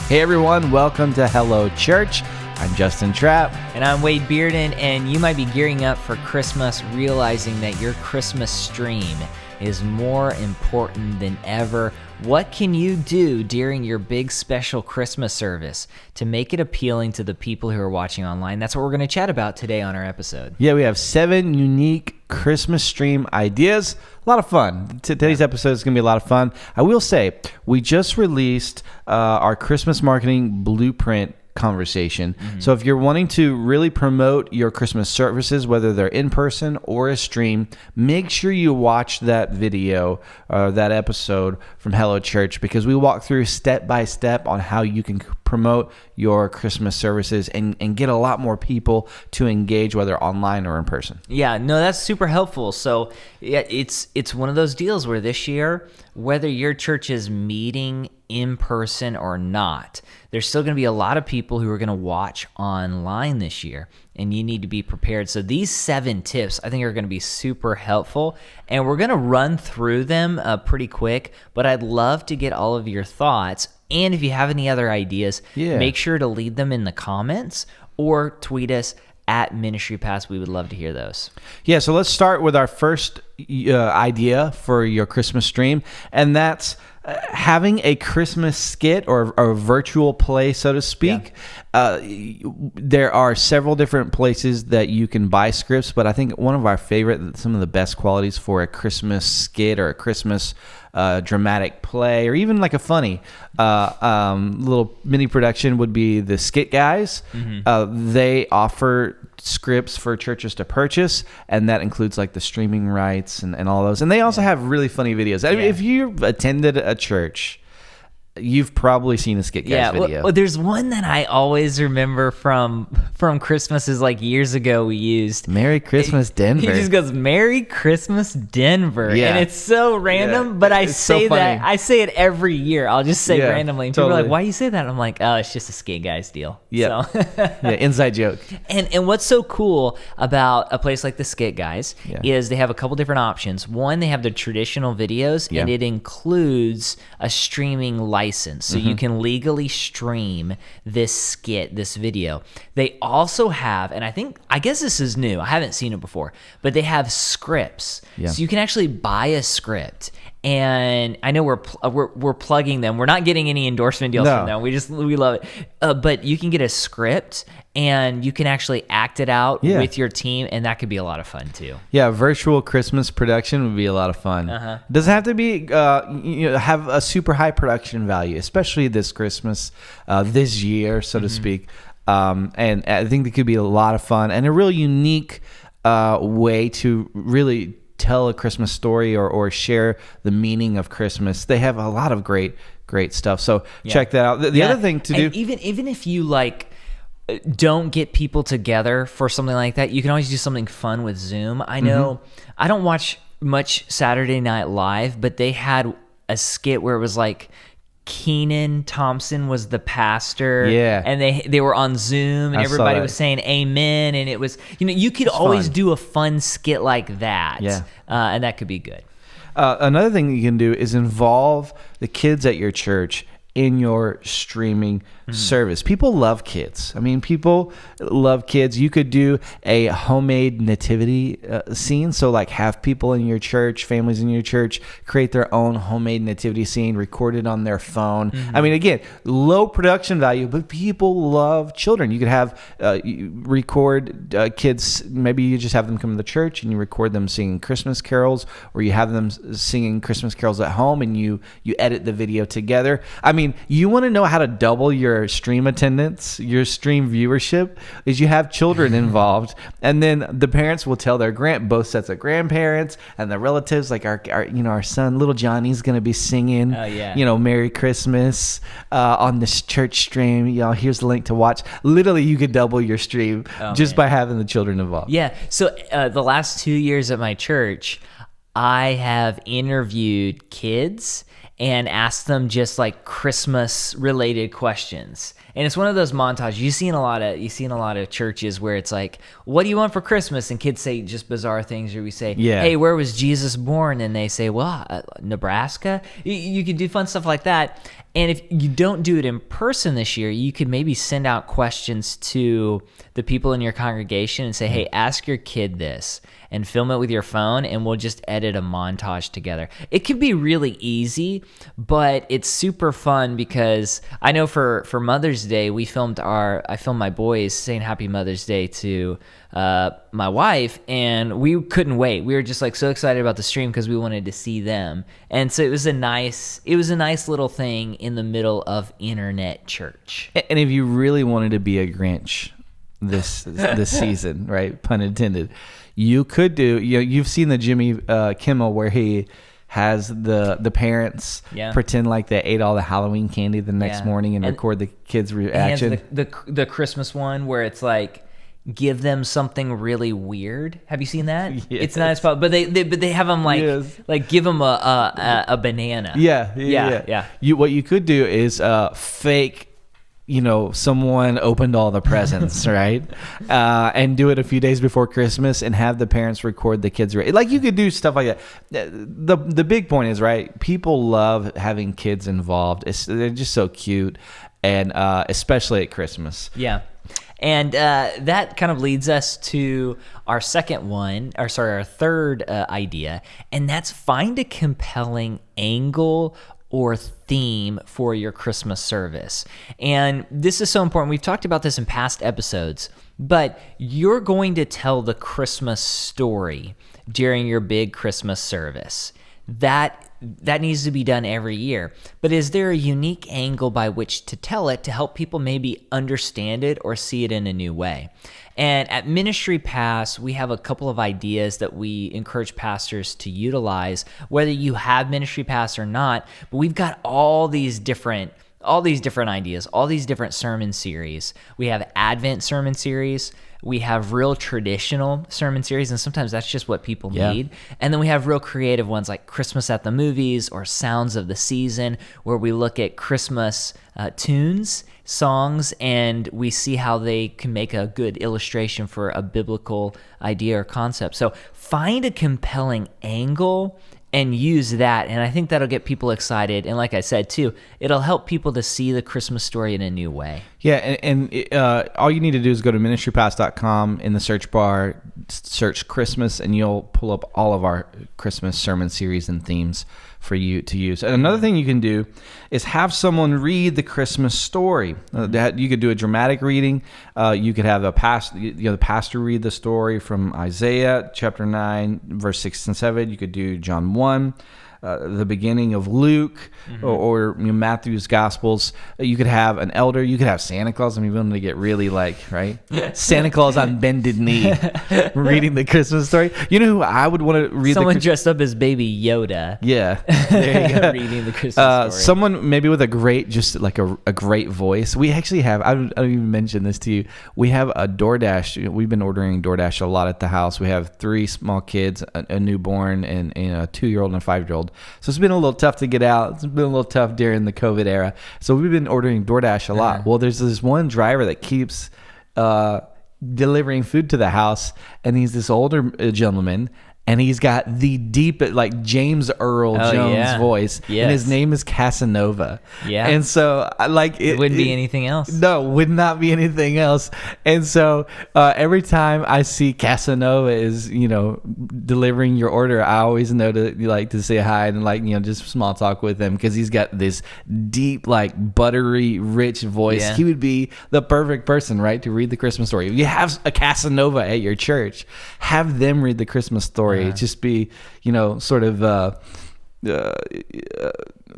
Hey everyone, welcome to Hello Church. I'm Justin Trapp. And I'm Wade Bearden, and you might be gearing up for Christmas, realizing that your Christmas stream is more important than ever. What can you do during your big special Christmas service to make it appealing to the people who are watching online? That's what we're going to chat about today on our episode. Yeah, we have 7 unique Christmas stream ideas. A lot of fun. Today's episode is going to be a lot of fun. I will say, we just released our Christmas marketing blueprint conversation. So if you're wanting to really promote your Christmas services, whether they're in person or a stream, make sure you watch that video, that episode from Hello Church, because we walk through step by step on how you can promote your Christmas services and get a lot more people to engage, whether online or in person. Yeah, no, that's super helpful. So yeah, it's one of those deals where this year, whether your church is meeting in person or not, there's still going to be a lot of people who are going to watch online this year, and you need to be prepared. So these 7 tips I think are going to be super helpful, and we're going to run through them pretty quick, but I'd love to get all of your thoughts. And if you have any other ideas, make sure to leave them in the comments or tweet us at Ministry Pass. We would love to hear those. Yeah, so let's start with our first idea for your Christmas stream, and that's having a Christmas skit or a virtual play, so to speak. There are several different places that you can buy scripts, but I think one of our favorite, some of the best qualities for a Christmas skit or a Christmas dramatic play, or even like a funny little mini production, would be the Skit guys. They offer scripts for churches to purchase, and that includes like the streaming rights and all those. And they also have really funny videos. I mean, if you've attended a church, you've probably seen a Skit guys video. Well, there's one that I always remember from Christmases like years ago we used. Merry Christmas, Denver. He just goes, Merry Christmas, Denver. And it's so random, but I say that. I say it every year. I'll just say randomly. And people are like, why do you say that? And I'm like, oh, it's just a Skit guys deal. Yeah. So. Inside joke. And what's so cool about a place like the Skit guys is they have a couple different options. One, they have the traditional videos, and it includes a streaming license. So you can legally stream this skit, this video. They also have, and I guess this is new, I haven't seen it before, but they have scripts. So you can actually buy a script. And I know we're plugging them. We're not getting any endorsement deals from them. We love it. But you can get a script, and you can actually act it out with your team, and that could be a lot of fun too. Yeah, virtual Christmas production would be a lot of fun. Doesn't have to be have a super high production value, especially this Christmas, this year, so to speak. And I think it could be a lot of fun and a really unique way to really tell a Christmas story or share the meaning of Christmas. They have a lot of great stuff. So check that out. The other thing to do, even if you don't get people together for something like that, you can always do something fun with Zoom. I know I don't watch much Saturday Night Live, but they had a skit where it was like Kenan Thompson was the pastor, and they were on Zoom, and everybody was saying amen, and it was, you could always do a fun skit like that, and that could be good. Another thing you can do is involve the kids at your church in your streaming service. People love kids. I mean, people love kids. You could do a homemade nativity scene. So like have people in your church, families in your church, create their own homemade nativity scene, record it on their phone. I mean, again, low production value, but people love children. You could have record kids. Maybe you just have them come to the church and you record them singing Christmas carols, or you have them singing Christmas carols at home and you edit the video together. I mean, you want to know how to double your stream attendance, your stream viewership, is you have children involved, and then the parents will tell their both sets of grandparents and the relatives, like our son, little Johnny's going to be singing, Merry Christmas on this church stream. Here's the link to watch. Literally, you could double your stream by having the children involved. Yeah. So the last 2 years at my church, I have interviewed kids and asked them just like Christmas related questions. And it's one of those montages you see in a lot of churches where it's like, what do you want for Christmas? And kids say just bizarre things, or we say, hey, where was Jesus born? And they say, well, Nebraska. You can do fun stuff like that. And if you don't do it in person this year, you could maybe send out questions to the people in your congregation and say, hey, ask your kid this, and film it with your phone, and we'll just edit a montage together. It can be really easy, but it's super fun because I know for Mother's Day, I filmed my boys saying Happy Mother's Day to my wife, and we couldn't wait. We were just like so excited about the stream because we wanted to see them. And so it was a nice little thing in the middle of internet church. And if you really wanted to be a Grinch this season, right? Pun intended. You could do, you've seen the Jimmy Kimmel where he has the parents pretend like they ate all the Halloween candy the next morning and record the kids' reaction. The Christmas one where it's like, give them something really weird. Have you seen that? Yes. It's not as fun, but they have them like give them a banana. Yeah. What you could do is fake, someone opened all the presents, right? And do it a few days before Christmas and have the parents record the kids. Like you could do stuff like that. The big point is, right, people love having kids involved. They're just so cute, and especially at Christmas. Yeah. And that kind of leads us to our third idea, and that's find a compelling angle or theme for your Christmas service. And this is so important. We've talked about this in past episodes, but you're going to tell the Christmas story during your big Christmas service. That needs to be done every year. But is there a unique angle by which to tell it to help people maybe understand it or see it in a new way? And at Ministry Pass, we have a couple of ideas that we encourage pastors to utilize, whether you have Ministry Pass or not. But we've got all these different ideas, all these different sermon series. We have Advent sermon series. We have real traditional sermon series, and sometimes that's just what people need. And then we have real creative ones like Christmas at the Movies or Sounds of the Season, where we look at Christmas tunes, songs, and we see how they can make a good illustration for a biblical idea or concept. So find a compelling angle and use that, and I think that'll get people excited. And like I said, too, it'll help people to see the Christmas story in a new way. Yeah, and all you need to do is go to ministrypass.com. In the search bar, search Christmas, and you'll pull up all of our Christmas sermon series and themes for you to use. And another thing you can do is have someone read the Christmas story. You could do a dramatic reading. You could have the pastor read the story from Isaiah chapter 9, verse 6 and 7. You could do John 1. The beginning of Luke or Matthew's Gospels. You could have an elder. You could have Santa Claus. I mean, we want to get really right? Santa Claus on bended knee reading the Christmas story. You know who I would want to read? Someone dressed up as Baby Yoda. Yeah. There you go. Reading the Christmas story. Someone maybe with a great voice. We actually have, I don't even mention this to you. We have a DoorDash. We've been ordering DoorDash a lot at the house. We have 3 small kids, a newborn and a 2-year-old and a 5-year-old. So it's been a little tough to get out. It's been a little tough during the COVID era. So we've been ordering DoorDash a lot. Well, there's this one driver that keeps delivering food to the house, and he's this older gentleman, and he's got the deep, like James Earl Jones voice, and his name is Casanova. Yeah, and so it wouldn't be anything else. No, would not be anything else. And so every time I see Casanova is delivering your order, I always know to say hi and just small talk with him because he's got this deep, buttery, rich voice. Yeah. He would be the perfect person, right, to read the Christmas story. If you have a Casanova at your church, have them read the Christmas story. Just be, sort of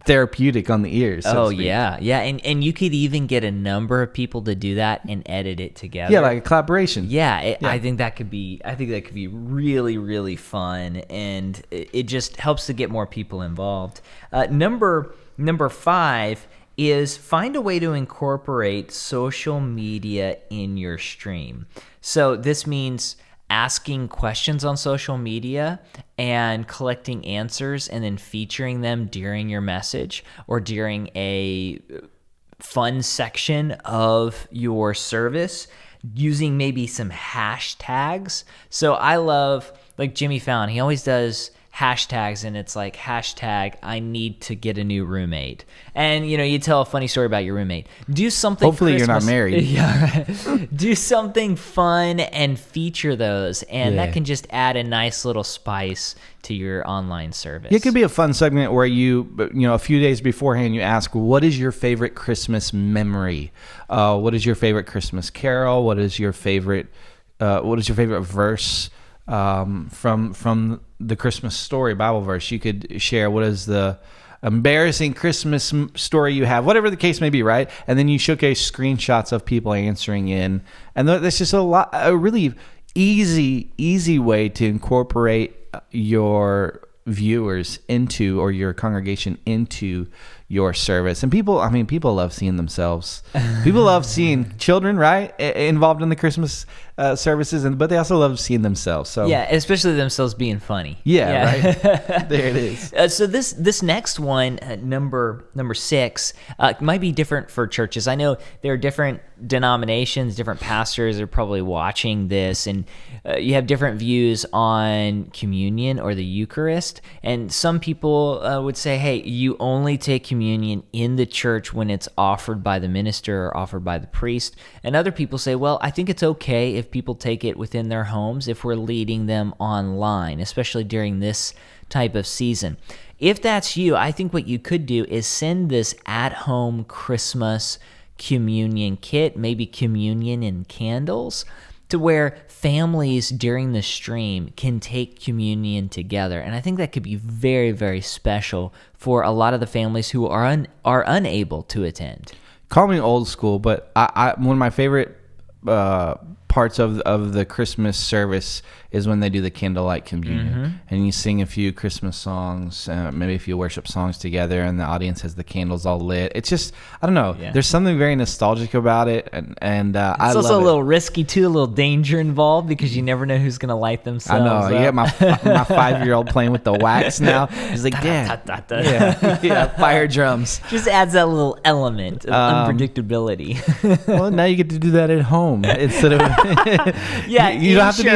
therapeutic on the ears. So yeah. And you could even get a number of people to do that and edit it together. Yeah, like a collaboration. Yeah. I think that could be really, really fun, and it just helps to get more people involved. Number 5 is find a way to incorporate social media in your stream. So this means asking questions on social media and collecting answers and then featuring them during your message or during a fun section of your service using maybe some hashtags. So I love, like Jimmy Fallon, he always does hashtags, and it's like hashtag I need to get a new roommate, and you tell a funny story about your roommate. Do something. Hopefully you're not married. Yeah, right. Do something fun and feature those, and that can just add a nice little spice to your online service. It could be a fun segment where a few days beforehand you ask, what is your favorite Christmas memory? What is your favorite Christmas carol? What is your favorite verse from the Christmas story, Bible verse? You could share what is the embarrassing Christmas story you have, whatever the case may be, right? And then you showcase screenshots of people answering in, and that's just a really easy way to incorporate your viewers into, or your congregation into, your service. And people love seeing themselves. People love seeing children, right, involved in the Christmas services, but they also love seeing themselves. So yeah, especially themselves being funny. Yeah. Right. There it is. So this next one, number 6, might be different for churches. I know there are different denominations, different pastors are probably watching this, and you have different views on communion or the Eucharist. And some people would say, hey, you only take communion in the church when it's offered by the minister or offered by the priest. And other people say, well, I think it's okay if people take it within their homes if we're leading them online, especially during this type of season. If that's you, I think what you could do is send this at-home Christmas communion kit, maybe communion and candles, to where families during the stream can take communion together. And I think that could be very, very special for a lot of the families who are unable to attend. Call me old school, but I one of my favorite parts of the Christmas service is when they do the candlelight communion, and you sing a few Christmas songs, maybe a few worship songs together, and the audience has the candles all lit. It's just, I don't know, there's something very nostalgic about it, and it's I love also a it. little risky too, a little danger involved, because you never know who's gonna light themselves. I know. up. Yeah, my 5-year-old playing with the wax now. He's like, Dad, yeah, fire drums. Just adds that little element of unpredictability. Well, now you get to do that at home instead of you don't have to be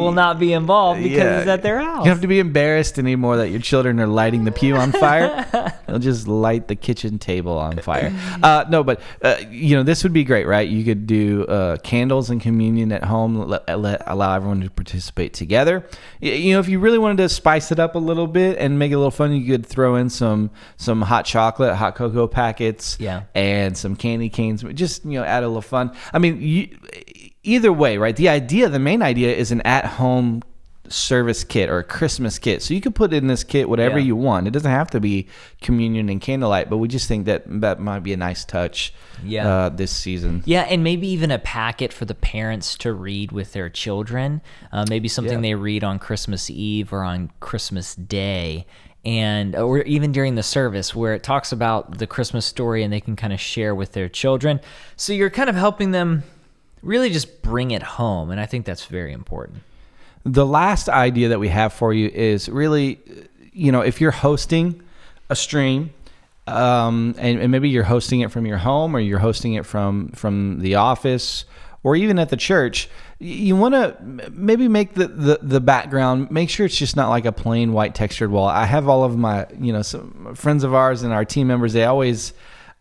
will not be involved because it's at their house. You don't have to be embarrassed anymore that your children are lighting the pew on fire. They'll just light the kitchen table on fire. This would be great, right? You could do candles and communion at home, allow everyone to participate together. If you really wanted to spice it up a little bit and make it a little fun, you could throw in some hot chocolate, hot cocoa packets, and some candy canes. Just add a little fun. I mean, either way, right? The main idea is an at-home service kit or a Christmas kit. So you can put in this kit whatever you want. It doesn't have to be communion and candlelight, but we just think that might be a nice touch this season. Yeah, and maybe even a packet for the parents to read with their children. Maybe something they read on Christmas Eve or on Christmas Day. Or even during the service where it talks about the Christmas story and they can kind of share with their children. So you're kind of helping them really just bring it home, and I think that's very important. The last idea that we have for you is really, if you're hosting a stream, and maybe you're hosting it from your home or you're hosting it from the office or even at the church, you want to maybe make the background, make sure it's just not like a plain white textured wall. I have all of my, some friends of ours and our team members, they always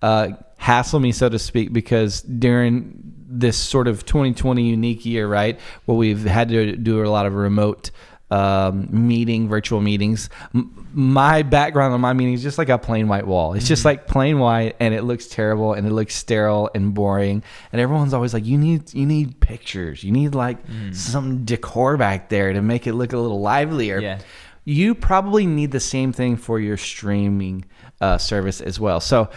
hassle me, so to speak, because during this sort of 2020 unique year, right, where we've had to do a lot of remote virtual meetings, my background on my meeting is just like a plain white wall. It's just like plain white, and it looks terrible, and it looks sterile and boring, and everyone's always like, you need pictures, you need like some decor back there to make it look a little livelier. You probably need the same thing for your streaming service as well. So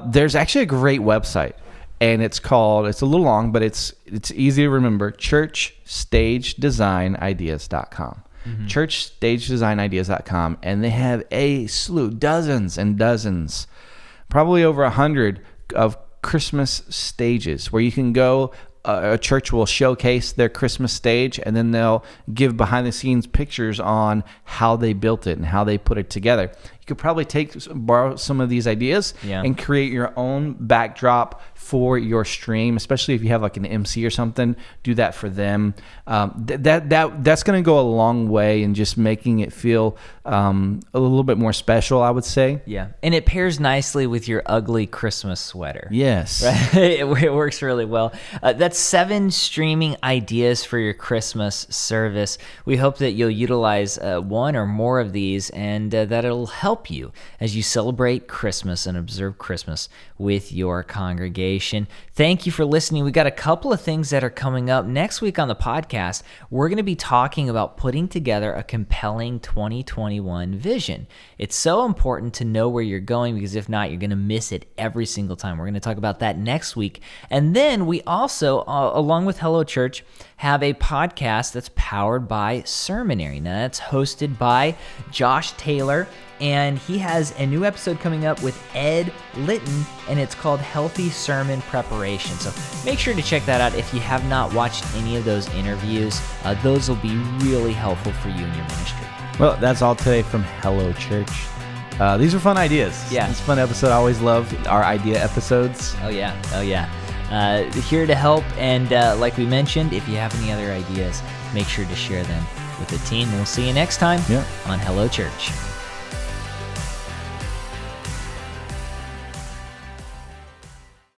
there's actually a great website, and it's a little long, but it's easy to remember, churchstagedesignIdeas.com. churchstagedesignIdeas.com, and they have a slew, dozens and dozens, probably over 100 of Christmas stages where you can go. A church will showcase their Christmas stage, and then they'll give behind-the-scenes pictures on how they built it and how they put it together. You could probably borrow some of these ideas and create your own backdrop for your stream, especially if you have like an MC or something. Do that for them. That's going to go a long way in just making it feel a little bit more special, I would say. Yeah, and it pairs nicely with your ugly Christmas sweater. Yes. Right? It works really well. That's 7 streaming ideas for your Christmas service. We hope that you'll utilize one or more of these, and that it'll help you as you celebrate Christmas and observe Christmas with your congregation. Thank you for listening. We got a couple of things that are coming up next week on the podcast. We're going to be talking about putting together a compelling 2021 vision. It's so important to know where you're going, because if not, you're going to miss it every single time. We're going to talk about that next week. And then we also, along with Hello Church, have a podcast that's powered by Sermonary. Now, that's hosted by Josh Taylor, and he has a new episode coming up with Ed Litton, and it's called Healthy Sermon Preparation. So make sure to check that out if you have not watched any of those interviews. Those will be really helpful for you in your ministry. Well, that's all today from Hello Church. These are fun ideas. Yeah. It's a fun episode. I always love our idea episodes. Oh, yeah. Here to help, and like we mentioned, if you have any other ideas, make sure to share them with the team. We'll see you next time on Hello Church.